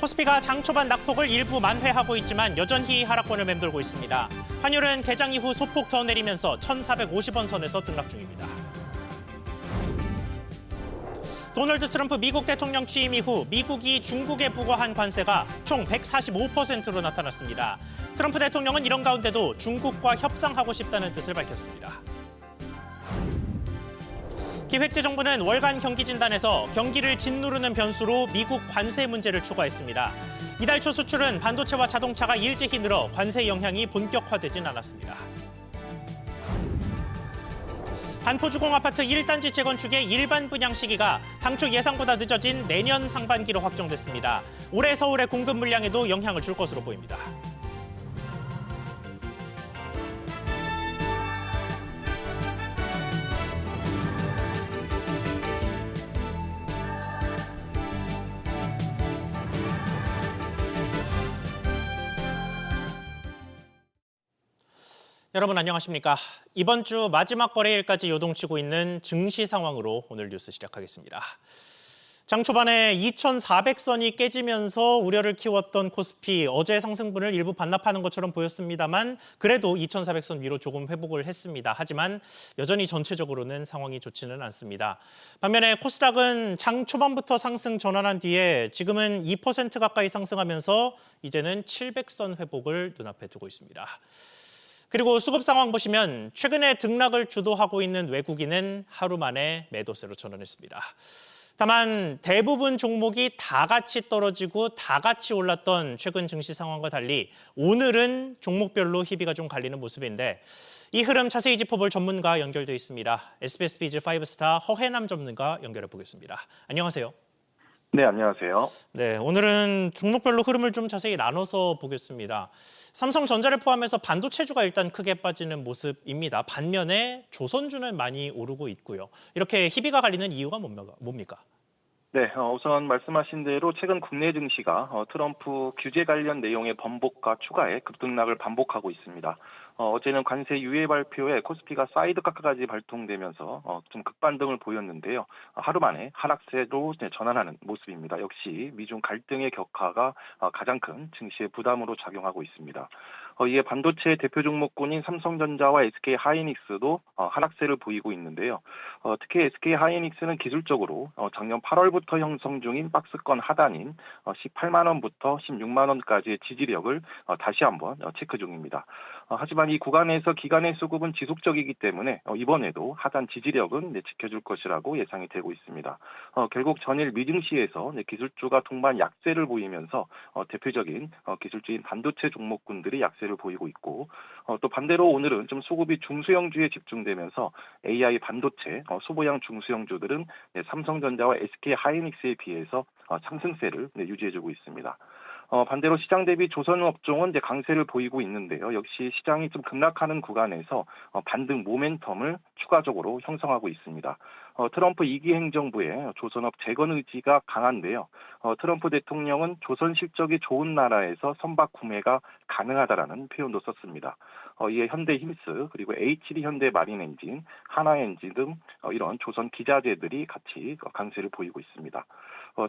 코스피가 장 초반 낙폭을 일부 만회하고 있지만 여전히 하락권을 맴돌고 있습니다. 환율은 개장 이후 소폭 더 내리면서 1,450원 선에서 등락 중입니다. 도널드 트럼프 미국 대통령 취임 이후 미국이 중국에 부과한 관세가 총 145%로 나타났습니다. 트럼프 대통령은 이런 가운데도 중국과 협상하고 싶다는 뜻을 밝혔습니다. 기획재정부는 월간 경기진단에서 경기를 짓누르는 변수로 미국 관세 문제를 추가했습니다. 이달 초 수출은 반도체와 자동차가 일제히 늘어 관세 영향이 본격화되진 않았습니다. 반포주공 아파트 1단지 재건축의 일반 분양 시기가 당초 예상보다 늦어진 내년 상반기로 확정됐습니다. 올해 서울의 공급 물량에도 영향을 줄 것으로 보입니다. 여러분 안녕하십니까? 이번 주 마지막 거래일까지 요동치고 있는 증시 상황으로 오늘 뉴스 시작하겠습니다. 장 초반에 2,400선이 깨지면서 우려를 키웠던 코스피 어제 상승분을 일부 반납하는 것처럼 보였습니다만 그래도 2,400선 위로 조금 회복을 했습니다. 하지만 여전히 전체적으로는 상황이 좋지는 않습니다. 반면에 코스닥은 장 초반부터 상승 전환한 뒤에 지금은 2% 가까이 상승하면서 이제는 700선 회복을 눈앞에 두고 있습니다. 그리고 수급 상황 보시면 최근에 등락을 주도하고 있는 외국인은 하루 만에 매도세로 전환했습니다. 다만 대부분 종목이 다 같이 떨어지고 다 같이 올랐던 최근 증시 상황과 달리 오늘은 종목별로 희비가 좀 갈리는 모습인데 이 흐름 자세히 짚어볼 전문가 연결돼 있습니다. SBS 비즈 5스타 허해남 전문가 연결해 보겠습니다. 안녕하세요. 네, 안녕하세요. 네, 오늘은 종목별로 흐름을 좀 자세히 나눠서 보겠습니다. 삼성전자를 포함해서 반도체주가 일단 크게 빠지는 모습입니다. 반면에 조선주는 많이 오르고 있고요. 이렇게 희비가 갈리는 이유가 뭡니까? 네, 우선 말씀하신 대로 최근 국내 증시가 트럼프 규제 관련 내용의 번복과 추가의 급등락을 반복하고 있습니다. 어제는 관세 유예 발표에 코스피가 사이드카까지 발동되면서 좀 급반등을 보였는데요. 하루 만에 하락세로 전환하는 모습입니다. 역시 미중 갈등의 격화가 가장 큰 증시의 부담으로 작용하고 있습니다. 이에 반도체 대표 종목군인 삼성전자와 SK 하이닉스도 하락세를 보이고 있는데요. 특히 SK 하이닉스는 기술적으로 작년 8월부터 형성 중인 박스권 하단인 18만 원부터 16만 원까지의 지지력을 다시 한번 체크 중입니다. 하지만 이 구간에서 기관의 수급은 지속적이기 때문에 이번에도 하단 지지력은 지켜줄 것이라고 예상이 되고 있습니다. 결국 전일 미증시에서 기술주가 동반 약세를 보이면서 대표적인 기술주인 반도체 종목군들이 약세를 보이고 있고 또 반대로 오늘은 좀 수급이 중소형주에 집중되면서 AI 반도체, 소보양 중소형주들은 삼성전자와 SK 하이닉스에 비해서 상승세를 유지해주고 있습니다. 반대로 시장 대비 조선업종은 이제 강세를 보이고 있는데요. 역시 시장이 좀 급락하는 구간에서 반등 모멘텀을 추가적으로 형성하고 있습니다. 트럼프 2기 행정부의 조선업 재건 의지가 강한데요. 트럼프 대통령은 조선 실적이 좋은 나라에서 선박 구매가 가능하다라는 표현도 썼습니다. 이에 현대힘스 그리고 HD 현대마린엔진, 하나엔진 등 이런 조선 기자재들이 같이 강세를 보이고 있습니다.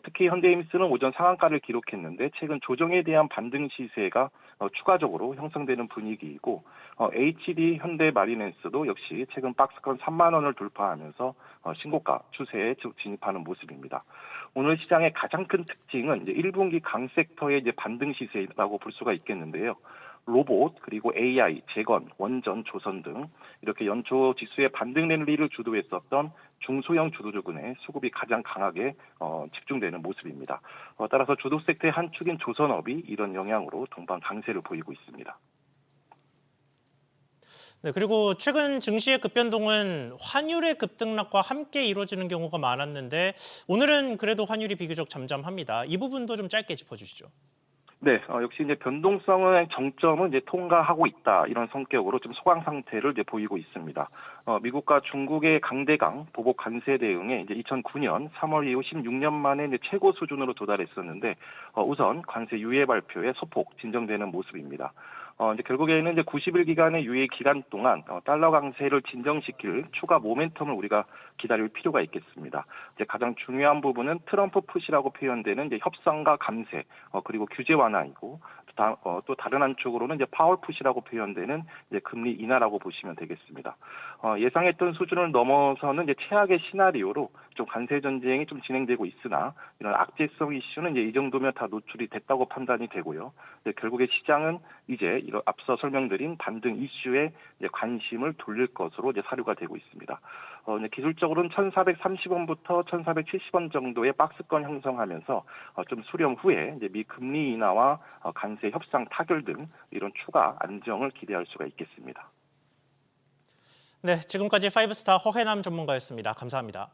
특히 현대힘스는 오전 상한가를 기록했는데 최근 조정에 대한 반등 시세가 추가적으로 형성되는 분위기이고 HD 현대마린엔스도 역시 최근 박스권 3만 원을 돌파하면서 신고가 추세에 진입하는 모습입니다. 오늘 시장의 가장 큰 특징은 이제 1분기 강 섹터의 이제 반등 시세라고 볼 수가 있겠는데요. 로봇, 그리고 AI, 재건, 원전, 조선 등 이렇게 연초 지수의 반등 랠리를 주도했었던 중소형 주도주군의 수급이 가장 강하게 집중되는 모습입니다. 따라서 주도 섹터의 한 축인 조선업이 이런 영향으로 동반 강세를 보이고 있습니다. 네, 그리고 최근 증시의 급변동은 환율의 급등락과 함께 이루어지는 경우가 많았는데 오늘은 그래도 환율이 비교적 잠잠합니다. 이 부분도 좀 짧게 짚어주시죠. 네, 역시 이제 변동성의 정점은 이제 통과하고 있다 이런 성격으로 좀 소강 상태를 이제 보이고 있습니다. 미국과 중국의 강대강 보복 관세 대응에 이제 2009년 3월 이후 16년 만에 이제 최고 수준으로 도달했었는데 우선 관세 유예 발표에 소폭 진정되는 모습입니다. 이제 결국에는 이제 90일 기간의 유예 기간 동안 달러 강세를 진정시킬 추가 모멘텀을 우리가 기다릴 필요가 있겠습니다. 이제 가장 중요한 부분은 트럼프 푸시라고 표현되는 이제 협상과 감세, 그리고 규제 완화이고, 또 다른 한쪽으로는 이제 파월 푸시라고 표현되는 이제 금리 인하라고 보시면 되겠습니다. 예상했던 수준을 넘어서는 이제 최악의 시나리오로 좀 관세 전쟁이 좀 진행되고 있으나 이런 악재성 이슈는 이제 이 정도면 다 노출이 됐다고 판단이 되고요. 결국에 시장은 이제 이런 앞서 설명드린 반등 이슈에 이제 관심을 돌릴 것으로 이제 사료가 되고 있습니다. 이제 기술적으로는 1,430원부터 1,470원 정도의 박스권 형성하면서 좀 수렴 후에 이제 미 금리 인하와 관세 협상 타결 등 이런 추가 안정을 기대할 수가 있겠습니다. 네, 지금까지 파이브스타 허해남 전문가였습니다. 감사합니다.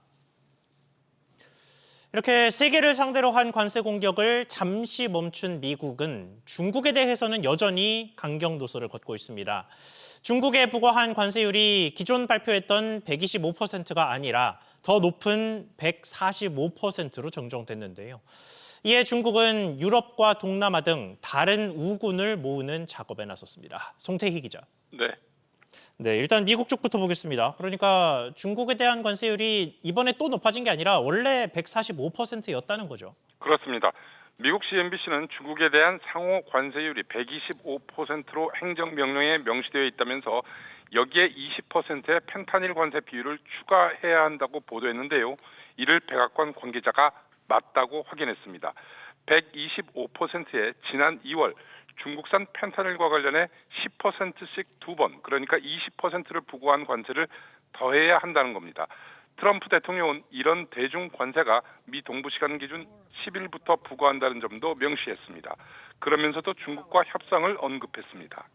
이렇게 세계를 상대로 한 관세 공격을 잠시 멈춘 미국은 중국에 대해서는 여전히 강경 노선을 걷고 있습니다. 중국에 부과한 관세율이 기존 발표했던 125%가 아니라 더 높은 145%로 정정됐는데요. 이에 중국은 유럽과 동남아 등 다른 우군을 모으는 작업에 나섰습니다. 송태희 기자. 네, 일단 미국 쪽부터 보겠습니다. 그러니까 중국에 대한 관세율이 이번에 또 높아진 게 아니라 원래 145%였다는 거죠. 그렇습니다. 미국 CNBC는 중국에 대한 상호 관세율이 125%로 행정명령에 명시되어 있다면서 여기에 20%의 펜타닐 관세 비율을 추가해야 한다고 보도했는데요. 이를 백악관 관계자가 맞다고 확인했습니다. 125%에 지난 2월 중국산 펜타닐과 관련해 10%씩 2번, 그러니까 20%를 부과한 관세를 더해야 한다는 겁니다. 트럼프 대통령은 이런 대중 관세가 미 동부 시간 기준 10일부터 부과한다는 점도 명시했습니다. 그러면서도 중국과 협상을 언급했습니다.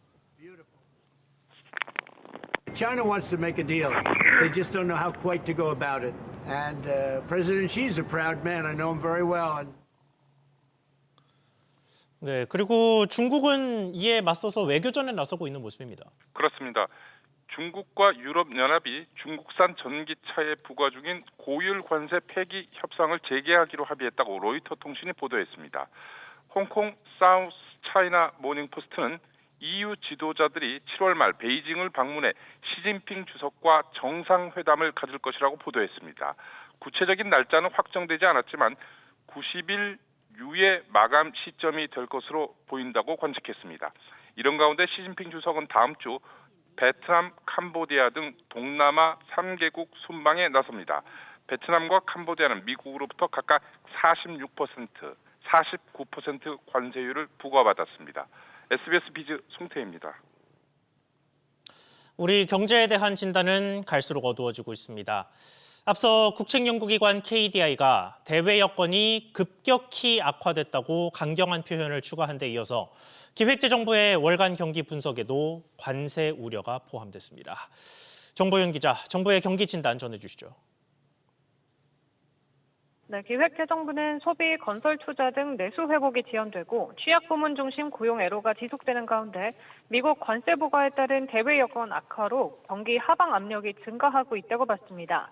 China wants to make a deal. They just don't know how quite to go about it. And President Xi's a proud man. I know him very well. 네, 그리고 중국은 이에 맞서서 외교전에 나서고 있는 모습입니다. 그렇습니다. 중국과 유럽연합이 중국산 전기차에 부과 중인 고율 관세 폐기 협상을 재개하기로 합의했다고 로이터 통신이 보도했습니다. 홍콩 사우스 차이나 모닝포스트는 EU 지도자들이 7월 말 베이징을 방문해 시진핑 주석과 정상회담을 가질 것이라고 보도했습니다. 구체적인 날짜는 확정되지 않았지만 90일 유예 마감 시점이 될 것으로 보인다고 관측했습니다. 이런 가운데 시진핑 주석은 다음 주 베트남, 캄보디아 등 동남아 3개국 순방에 나섭니다. 베트남과 캄보디아는 미국으로부터 각각 46%, 49% 관세율을 부과받았습니다. SBS 비즈 송태입니다. 우리 경제에 대한 진단은 갈수록 어두워지고 있습니다. 앞서 국책연구기관 KDI가 대외 여건이 급격히 악화됐다고 강경한 표현을 추가한 데 이어서 기획재정부의 월간 경기 분석에도 관세 우려가 포함됐습니다. 정보윤 기자, 정부의 경기 진단 전해주시죠. 네, 기획재정부는 소비, 건설 투자 등 내수 회복이 지연되고 취약 부문 중심 고용 애로가 지속되는 가운데 미국 관세 부과에 따른 대외 여건 악화로 경기 하방 압력이 증가하고 있다고 봤습니다.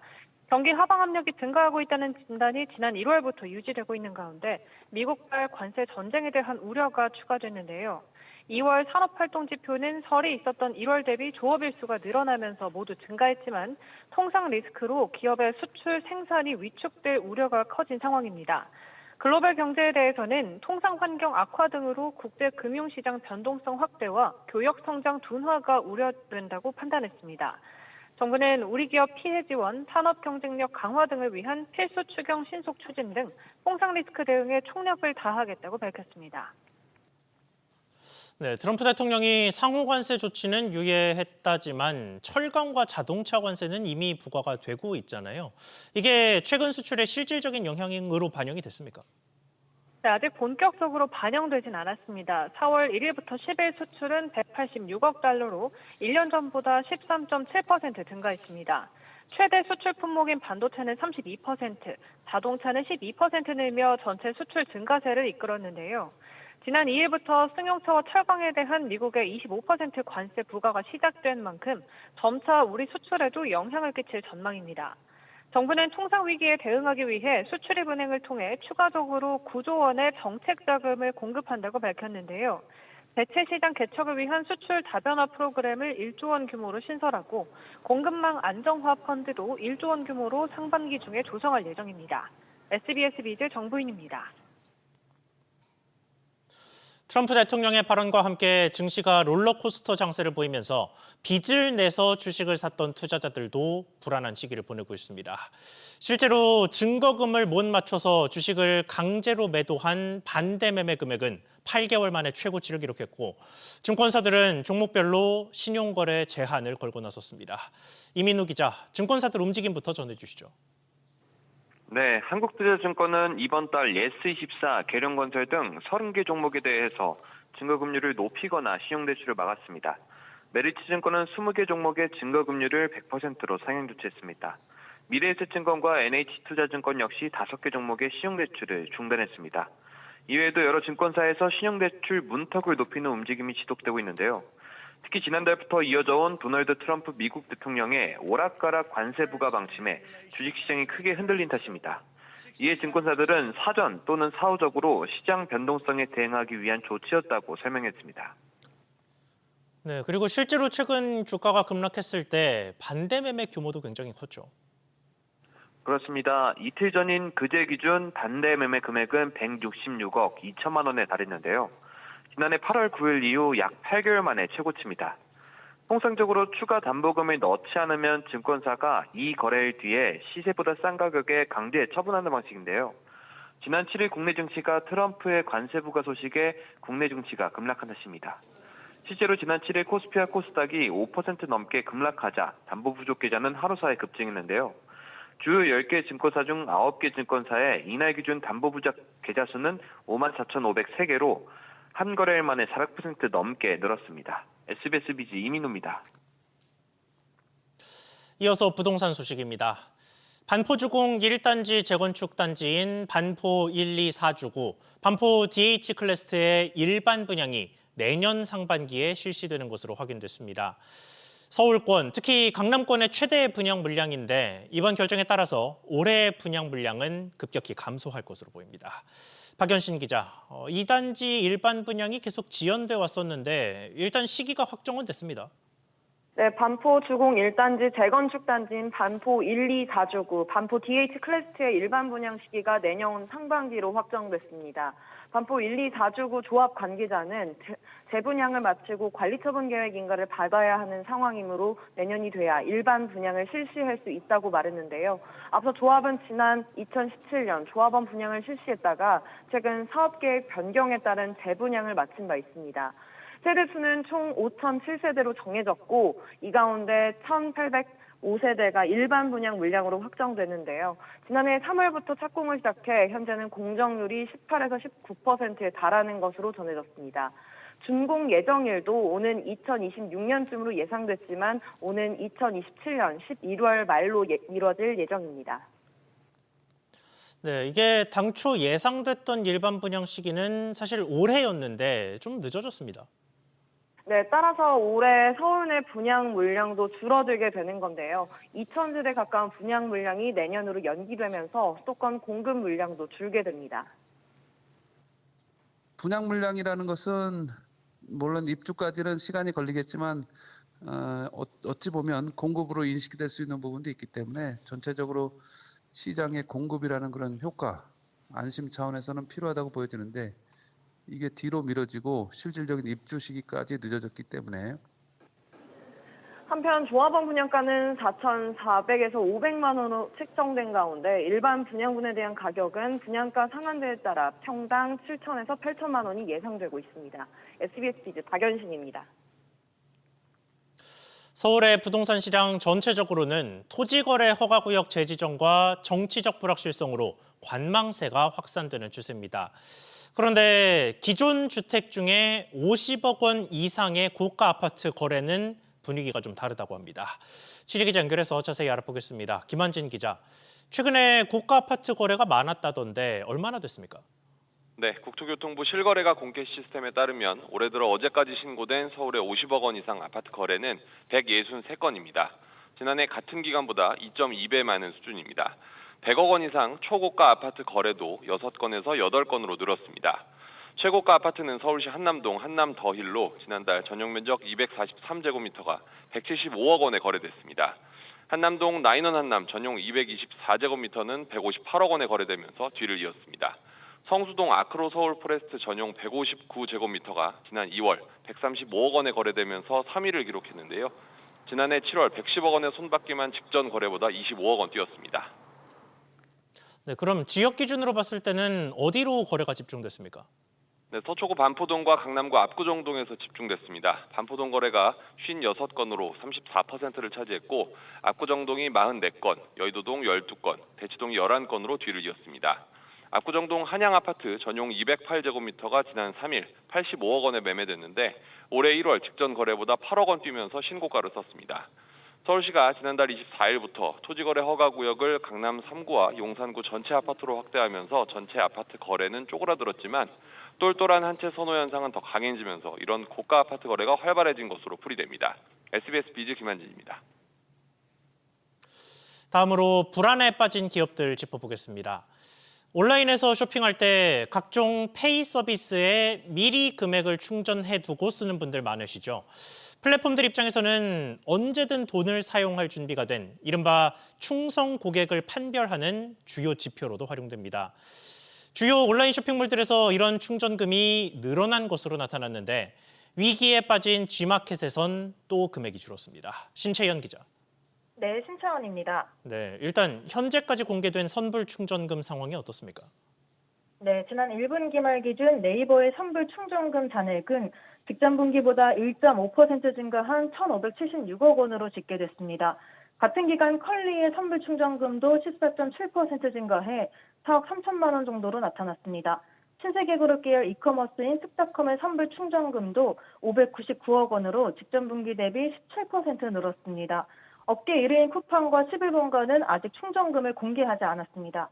경기 하방 압력이 증가하고 있다는 진단이 지난 1월부터 유지되고 있는 가운데 미국발 관세 전쟁에 대한 우려가 추가됐는데요. 2월 산업활동지표는 설이 있었던 1월 대비 조업일수가 늘어나면서 모두 증가했지만 통상 리스크로 기업의 수출 생산이 위축될 우려가 커진 상황입니다. 글로벌 경제에 대해서는 통상 환경 악화 등으로 국제 금융시장 변동성 확대와 교역 성장 둔화가 우려된다고 판단했습니다. 정부는 우리 기업 피해 지원, 산업 경쟁력 강화 등을 위한 필수 추경 신속 추진 등 통상 리스크 대응에 총력을 다하겠다고 밝혔습니다. 네, 트럼프 대통령이 상호 관세 조치는 유예했다지만 철강과 자동차 관세는 이미 부과가 되고 있잖아요. 이게 최근 수출에 실질적인 영향으로 반영이 됐습니까? 네, 아직 본격적으로 반영되진 않았습니다. 4월 1일부터 10일 수출은 186억 달러로 1년 전보다 13.7% 증가했습니다. 최대 수출 품목인 반도체는 32%, 자동차는 12% 늘며 전체 수출 증가세를 이끌었는데요. 지난 2일부터 승용차와 철강에 대한 미국의 25% 관세 부과가 시작된 만큼 점차 우리 수출에도 영향을 끼칠 전망입니다. 정부는 통상 위기에 대응하기 위해 수출입 은행을 통해 추가적으로 9조 원의 정책 자금을 공급한다고 밝혔는데요. 대체 시장 개척을 위한 수출 다변화 프로그램을 1조 원 규모로 신설하고 공급망 안정화 펀드도 1조 원 규모로 상반기 중에 조성할 예정입니다. SBS 비즈 정부인입니다. 트럼프 대통령의 발언과 함께 증시가 롤러코스터 장세를 보이면서 빚을 내서 주식을 샀던 투자자들도 불안한 시기를 보내고 있습니다. 실제로 증거금을 못 맞춰서 주식을 강제로 매도한 반대 매매 금액은 8개월 만에 최고치를 기록했고 증권사들은 종목별로 신용거래 제한을 걸고 나섰습니다. 이민우 기자, 증권사들 움직임부터 전해주시죠. 네, 한국투자증권은 이번 달 예스24, 계룡건설 등 30개 종목에 대해서 증거금리를 높이거나 신용대출을 막았습니다. 메리츠증권은 20개 종목의 증거금리를 100%로 상향 조치했습니다. 미래에셋증권과 NH투자증권 역시 5개 종목의 신용대출을 중단했습니다. 이외에도 여러 증권사에서 신용대출 문턱을 높이는 움직임이 지속되고 있는데요. 특히 지난달부터 이어져온 도널드 트럼프 미국 대통령의 오락가락 관세 부과 방침에 주식시장이 크게 흔들린 탓입니다. 이에 증권사들은 사전 또는 사후적으로 시장 변동성에 대응하기 위한 조치였다고 설명했습니다. 네, 그리고 실제로 최근 주가가 급락했을 때 반대 매매 규모도 굉장히 컸죠. 그렇습니다. 이틀 전인 그제 기준 반대 매매 금액은 166억 2천만 원에 달했는데요. 지난해 8월 9일 이후 약 8개월 만에 최고치입니다. 통상적으로 추가 담보금을 넣지 않으면 증권사가 이 거래일 뒤에 시세보다 싼 가격에 강제 처분하는 방식인데요. 지난 7일 국내 증시가 트럼프의 관세 부과 소식에 국내 증시가 급락한 탓입니다. 실제로 지난 7일 코스피와 코스닥이 5% 넘게 급락하자 담보 부족 계좌는 하루 사이 급증했는데요. 주요 10개 증권사 중 9개 증권사의 이날 기준 담보 부족 계좌 수는 54,503개로 한 거래일 만에 400% 넘게 늘었습니다. SBS 비즈 이민우입니다. 이어서 부동산 소식입니다. 반포주공 1단지 재건축 단지인 반포 1, 2, 4주구, 반포 DH 클래스의 일반 분양이 내년 상반기에 실시되는 것으로 확인됐습니다. 서울권, 특히 강남권의 최대 분양 물량인데 이번 결정에 따라서 올해 분양 물량은 급격히 감소할 것으로 보입니다. 박연신 기자, 2단지 일반 분양이 계속 지연돼 왔었는데 일단 시기가 확정은 됐습니다. 네, 반포 주공 1단지 재건축 단지인 반포 1, 2, 4주구, 반포 DH 클래스의 일반 분양 시기가 내년 상반기로 확정됐습니다. 반포 1, 2, 4주구 조합 관계자는 재분양을 마치고 관리처분 계획 인가를 받아야 하는 상황이므로 내년이 돼야 일반 분양을 실시할 수 있다고 말했는데요. 앞서 조합은 지난 2017년 조합원 분양을 실시했다가 최근 사업계획 변경에 따른 재분양을 마친 바 있습니다. 세대수는 총 5,007세대로 정해졌고 이 가운데 1,805세대가 일반 분양 물량으로 확정되는데요. 지난해 3월부터 착공을 시작해 현재는 공정률이 18에서 19%에 달하는 것으로 전해졌습니다. 준공 예정일도 오는 2026년쯤으로 예상됐지만 오는 2027년 11월 말로 이뤄질 예정입니다. 네, 이게 당초 예상됐던 일반 분양 시기는 사실 올해였는데 좀 늦어졌습니다. 네, 따라서 올해 서울 내 분양 물량도 줄어들게 되는 건데요. 2,000세대 가까운 분양 물량이 내년으로 연기되면서 수도권 공급 물량도 줄게 됩니다. 분양 물량이라는 것은 물론 입주까지는 시간이 걸리겠지만 어찌 보면 공급으로 인식될 수 있는 부분도 있기 때문에 전체적으로 시장의 공급이라는 그런 효과, 안심 차원에서는 필요하다고 보여지는데 이게 뒤로 미뤄지고 실질적인 입주 시기까지 늦어졌기 때문에 한편 조합원 분양가는 4,400에서 500만 원으로 책정된 가운데 일반 분양분에 대한 가격은 분양가 상한제에 따라 평당 7,000에서 8,000만 원이 예상되고 있습니다. SBS 비즈 박연신입니다. 서울의 부동산 시장 전체적으로는 토지거래 허가구역 재지정과 정치적 불확실성으로 관망세가 확산되는 추세입니다. 그런데 기존 주택 중에 50억 원 이상의 고가 아파트 거래는 분위기가 좀 다르다고 합니다. 취재기자 연결해서 자세히 알아보겠습니다. 김한진 기자, 최근에 고가 아파트 거래가 많았다던데 얼마나 됐습니까? 네, 국토교통부 실거래가 공개 시스템에 따르면 올해 들어 어제까지 신고된 서울의 50억 원 이상 아파트 거래는 163건입니다. 지난해 같은 기간보다 2.2배 많은 수준입니다. 100억 원 이상 초고가 아파트 거래도 6건에서 8건으로 늘었습니다. 최고가 아파트는 서울시 한남동 한남 더힐로 지난달 전용 면적 243제곱미터가 175억 원에 거래됐습니다. 한남동 나인원 한남 전용 224제곱미터는 158억 원에 거래되면서 뒤를 이었습니다. 성수동 아크로 서울 포레스트 전용 159제곱미터가 지난 2월 135억 원에 거래되면서 3위를 기록했는데요. 지난해 7월 110억 원에 손받기만 직전 거래보다 25억 원 뛰었습니다. 네, 그럼 지역 기준으로 봤을 때는 어디로 거래가 집중됐습니까? 네, 서초구 반포동과 강남구 압구정동에서 집중됐습니다. 반포동 거래가 56건으로 34%를 차지했고 압구정동이 44건, 여의도동 12건, 대치동이 11건으로 뒤를 이었습니다. 압구정동 한양아파트 전용 208제곱미터가 지난 3일 85억 원에 매매됐는데 올해 1월 직전 거래보다 8억 원 뛰면서 신고가를 썼습니다. 서울시가 지난달 24일부터 토지거래 허가구역을 강남 3구와 용산구 전체 아파트로 확대하면서 전체 아파트 거래는 쪼그라들었지만 똘똘한 한 채 선호 현상은 더 강해지면서 이런 고가 아파트 거래가 활발해진 것으로 풀이됩니다. SBS 비즈 김한진입니다. 다음으로 불안에 빠진 기업들 짚어보겠습니다. 온라인에서 쇼핑할 때 각종 페이 서비스에 미리 금액을 충전해두고 쓰는 분들 많으시죠. 플랫폼들 입장에서는 언제든 돈을 사용할 준비가 된 이른바 충성 고객을 판별하는 주요 지표로도 활용됩니다. 주요 온라인 쇼핑몰들에서 이런 충전금이 늘어난 것으로 나타났는데 위기에 빠진 G마켓에선 또 금액이 줄었습니다. 신채연 기자. 네, 신채원입니다. 네, 일단 현재까지 공개된 선불 충전금 상황이 어떻습니까? 네, 지난 1분기 말 기준 네이버의 선불 충전금 잔액은 직전 분기보다 1.5% 증가한 1,576억 원으로 집계됐습니다. 같은 기간 컬리의 선불 충전금도 14.7% 증가해 4억 3천만 원 정도로 나타났습니다. 신세계그룹 계열 이커머스인 습닷컴의 선불 충전금도 599억 원으로 직전 분기 대비 17% 늘었습니다. 업계 1위인 쿠팡과 11번가는 아직 충전금을 공개하지 않았습니다.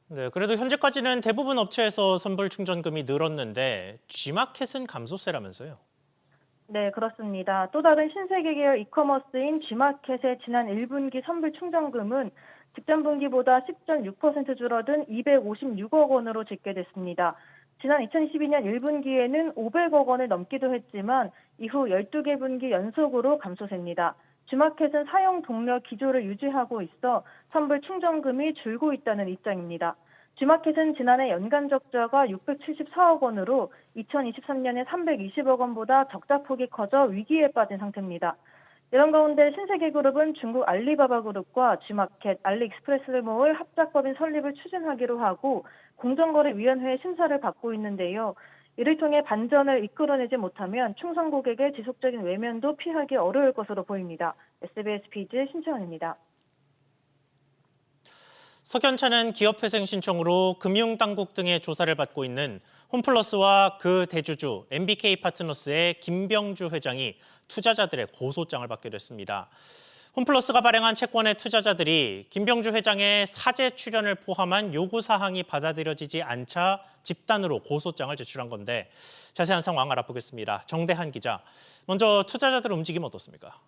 네, 그래도 현재까지는 대부분 업체에서 선불 충전금이 늘었는데 G마켓은 감소세라면서요? 네, 그렇습니다. 또 다른 신세계 계열 이커머스인 G마켓의 지난 1분기 선불 충전금은 직전 분기보다 10.6% 줄어든 256억 원으로 집계됐습니다. 지난 2022년 1분기에는 500억 원을 넘기도 했지만 이후 12개 분기 연속으로 감소세입니다. G마켓은 사용 동력 기조를 유지하고 있어 선불 충전금이 줄고 있다는 입장입니다. G마켓은 지난해 연간 적자가 674억 원으로 2023년에 320억 원보다 적자 폭이 커져 위기에 빠진 상태입니다. 이런 가운데 신세계그룹은 중국 알리바바그룹과 G마켓, 알리익스프레스를 모을 합작법인 설립을 추진하기로 하고 공정거래위원회의 심사를 받고 있는데요. 이를 통해 반전을 이끌어내지 못하면 충성 고객의 지속적인 외면도 피하기 어려울 것으로 보입니다. SBS 비즈 신채원입니다. 석연찮은 기업회생 신청으로 금융당국 등의 조사를 받고 있는 홈플러스와 그 대주주 MBK 파트너스의 김병주 회장이 투자자들의 고소장을 받게 됐습니다. 홈플러스가 발행한 채권의 투자자들이 김병주 회장의 사재 출연을 포함한 요구사항이 받아들여지지 않자 집단으로 고소장을 제출한 건데 자세한 상황 알아보겠습니다. 정대한 기자, 먼저 투자자들 움직임 어떻습니까?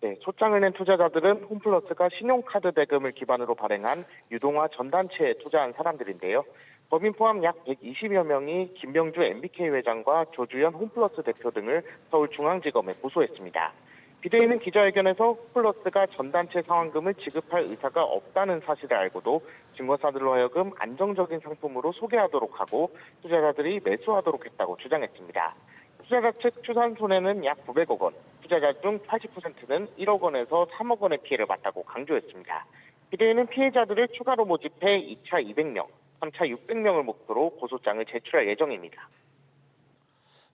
네, 소장을 낸 투자자들은 홈플러스가 신용카드 대금을 기반으로 발행한 유동화 전단체에 투자한 사람들인데요. 법인 포함 약 120여 명이 김병주 MBK 회장과 조주현 홈플러스 대표 등을 서울중앙지검에 고소했습니다. 비대위는 기자회견에서 홈플러스가 전단체 상환금을 지급할 의사가 없다는 사실을 알고도 증거사들로 하여금 안정적인 상품으로 소개하도록 하고 투자자들이 매수하도록 했다고 주장했습니다. 투자자 측 추산 손해는 약 900억 원, 투자자 중 80%는 1억 원에서 3억 원의 피해를 봤다고 강조했습니다. 비대위는 피해자들을 추가로 모집해 2차 200명, 3차 600명을 목표로 고소장을 제출할 예정입니다.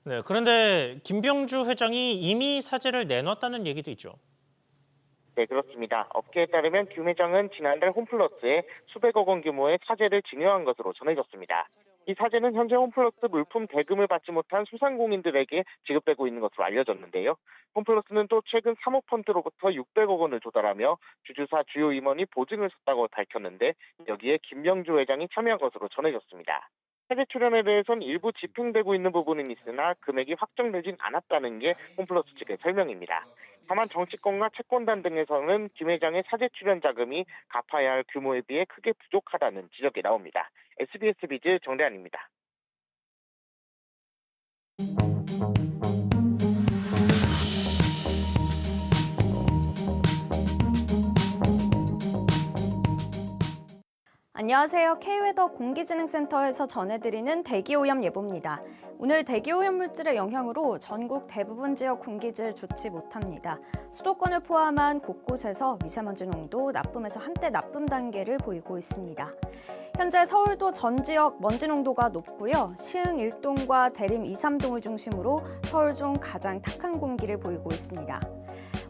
네, 그런데 김병주 회장이 이미 사재를 내놨다는 얘기도 있죠. 네, 그렇습니다. 업계에 따르면 김 회장은 지난달 홈플러스에 수백억 원 규모의 사재를 증여한 것으로 전해졌습니다. 이 사재는 현재 홈플러스 물품 대금을 받지 못한 소상공인들에게 지급되고 있는 것으로 알려졌는데요. 홈플러스는 또 최근 사모펀드로부터 600억 원을 조달하며 주주사 주요 임원이 보증을 섰다고 밝혔는데 여기에 김병주 회장이 참여한 것으로 전해졌습니다. 사제 출연에 대해서는 일부 집행되고 있는 부분은 있으나 금액이 확정되진 않았다는 게 홈플러스 측의 설명입니다. 다만 정치권과 채권단 등에서는 김 회장의 사제 출연 자금이 갚아야 할 규모에 비해 크게 부족하다는 지적이 나옵니다. SBS 비즈 정대한입니다. 안녕하세요. K웨더 공기진흥센터에서 전해드리는 대기오염 예보입니다. 오늘 대기오염 물질의 영향으로 전국 대부분 지역 공기질 좋지 못합니다. 수도권을 포함한 곳곳에서 미세먼지 농도 나쁨에서 한때 나쁨 단계를 보이고 있습니다. 현재 서울도 전 지역 먼지 농도가 높고요. 시흥 1동과 대림 2, 3동을 중심으로 서울 중 가장 탁한 공기를 보이고 있습니다.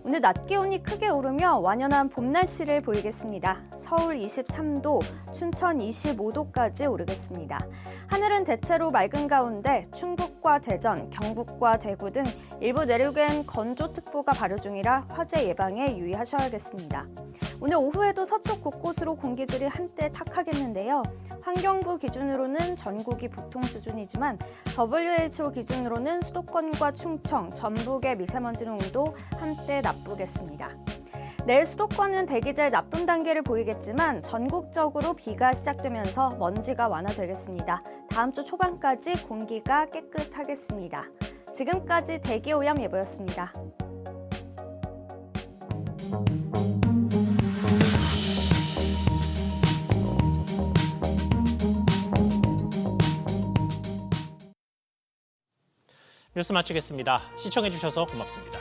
오늘 낮 기온이 크게 오르며 완연한 봄 날씨를 보이겠습니다. 서울 23도, 춘천 25도까지 오르겠습니다. 하늘은 대체로 맑은 가운데 충북과 대전, 경북과 대구 등 일부 내륙엔 건조특보가 발효 중이라 화재 예방에 유의하셔야겠습니다. 오늘 오후에도 서쪽 곳곳으로 공기질이 한때 탁하겠는데요. 환경부 기준으로는 전국이 보통 수준이지만 WHO 기준으로는 수도권과 충청, 전북의 미세먼지 농도 한때 나쁘겠습니다. 내일 수도권은 대기질 나쁨 단계를 보이겠지만 전국적으로 비가 시작되면서 먼지가 완화되겠습니다. 다음 주 초반까지 공기가 깨끗하겠습니다. 지금까지 대기오염 예보였습니다. 뉴스 마치겠습니다. 시청해주셔서 고맙습니다.